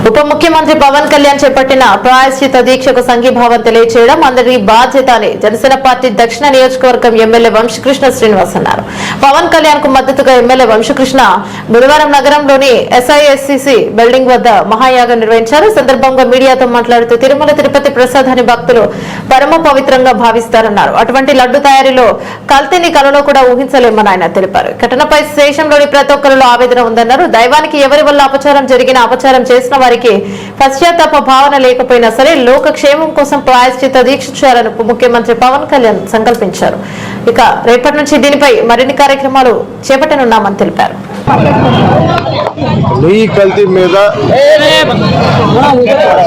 ఉప ముఖ్యమంత్రి పవన్ కళ్యాణ్ చేపట్టిన ప్రాయశ్చిత దీక్షకు సంఘీభావం తెలియజేయడం అందరి బాధ్యత అని జనసేన పార్టీ దక్షిణ నియోజకవర్గం ఎమ్మెల్యే వంశకృష్ణ శ్రీనివాస్ అన్నారు. పవన్ కళ్యాణ్ కు మద్దతుగా ఎమ్మెల్యే వంశకృష్ణ బుధవారం నగరంలోని SISCC బిల్డింగ్ వద్ద మహాయాగం నిర్వహించారు. సందర్భంగా మీడియాతో మాట్లాడుతూ తిరుమల తిరుపతి ప్రసాదాన్ని భక్తులు పరమ పవిత్రంగా భావిస్తారన్నారు. అటువంటి లడ్డు తయారీలో కల్తీని కలలో కూడా ఊహించలేమని ఆయన తెలిపారు. ఘటనపై దేశంలోని ప్రతి ఒక్కరిలో ఆవేదన ఉందన్నారు. దైవానికి ఎవరి వల్ల అపచారం జరిగినా అపచారం చేసిన వారికి పశ్చాత్తాప భావన లేకపోయినా సరే లోక క్షేమం కోసం ప్రాయశ్చిత దీక్ష చేయాలని ఉప ముఖ్యమంత్రి పవన్ కళ్యాణ్ సంకల్పించారు. ఇక రేపటి నుంచి దీనిపై మరిన్ని కార్యక్రమాలు చేపట్టనున్నామని తెలిపారు. నెయ్యి కల్తీ మీద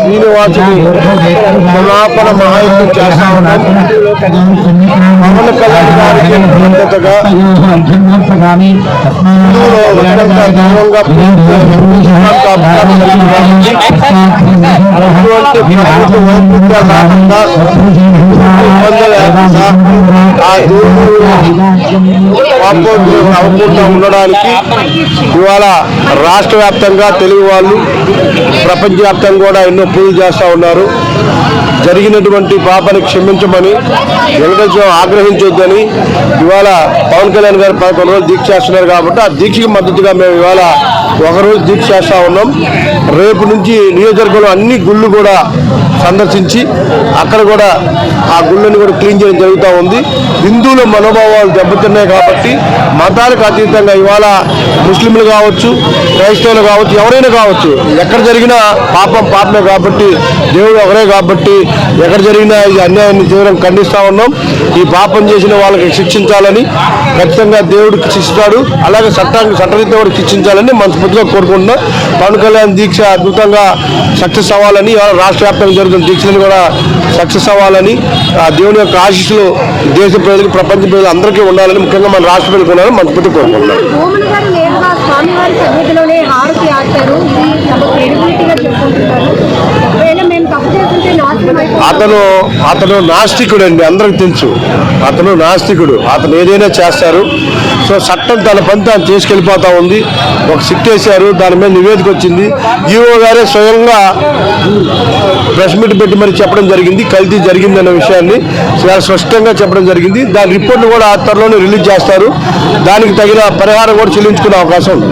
శ్రీనివాసుని క్షమాపణ మహాయుద్ధం చేస్తా ఉన్నాం. పవన్ కళ్యాణ్ గారికి మద్దతుగా అవ్వకుండా ఉండడానికి ఇవాళ రాష్ట్ర వ్యాప్తంగా తెలుగు వాళ్ళు ప్రపంచవ్యాప్తంగా కూడా ఎన్నో పూజలు చేస్తూ ఉన్నారు. జరిగినటువంటి పాపని క్షమించమని వెంకటేశ్వరం ఆగ్రహించొద్దని ఇవాళ పవన్ కళ్యాణ్ గారు 11 రోజులు దీక్ష చేస్తున్నారు. కాబట్టి ఆ దీక్షకి మద్దతుగా మేము ఇవాళ ఒకరోజు దీక్ష చేస్తూ ఉన్నాం. రేపు నుంచి నియోజకవర్గంలో అన్ని గుళ్ళు కూడా సందర్శించి అక్కడ కూడా ఆ గుళ్ళని కూడా క్లీన్ చేయడం జరుగుతూ ఉంది. హిందువుల మనోభావాలు దెబ్బతిన్నాయి కాబట్టి మతాలకు అతీతంగా ఇవాళ ముస్లింలు కావచ్చు, క్రైస్తవులు కావచ్చు, ఎవరైనా కావచ్చు, ఎక్కడ జరిగినా పాపమే కాబట్టి దేవుడు ఒకరే కాబట్టి ఎక్కడ జరిగినా ఈ అన్యాయాన్ని తీవ్రంగా ఖండిస్తూ ఉన్నాం. ఈ పాపం చేసిన వాళ్ళకి శిక్షించాలని ఖచ్చితంగా దేవుడికి శిక్షిస్తాడు. అలాగే చట్టరీత్యా కూడా శిక్షించాలని మనస్ఫూర్తిగా కోరుకుంటున్నాం. పవన్ కళ్యాణ్ దీక్ష అద్భుతంగా సక్సెస్ అవ్వాలని, రాష్ట్ర వ్యాప్తంగా జరుగుతున్న దీక్షలను కూడా సక్సెస్ అవ్వాలని, ఆ దేవుని యొక్క ఆశీస్సులు దేశ ప్రజలకు, ప్రపంచ ప్రజలు అందరికీ ఉండాలని, ముఖ్యంగా మన రాష్ట్ర ప్రజలకు ఉండాలని మనస్ఫూర్తిగా కోరుకుంటున్నాం. అతను నాస్తికుడు అండి, అందరికి తెలుసు. అతను నాస్తికుడు, అతను ఏదైనా చేస్తారు. సో చట్టం తన పని తాను తీసుకెళ్ళిపోతా ఉంది. ఒక సిట్ వేశారు, దాని మీద నివేదిక వచ్చింది. ఈఓ గారే స్వయంగా ప్రెస్ మీట్ పెట్టి మరి చెప్పడం జరిగింది, కల్తీ జరిగిందన్న విషయాన్ని చాలా స్పష్టంగా చెప్పడం జరిగింది. దాని రిపోర్ట్ను కూడా త్వరలోనే రిలీజ్ చేస్తారు. దానికి తగిన పరిహారం కూడా చెల్లించుకునే అవకాశం ఉంది.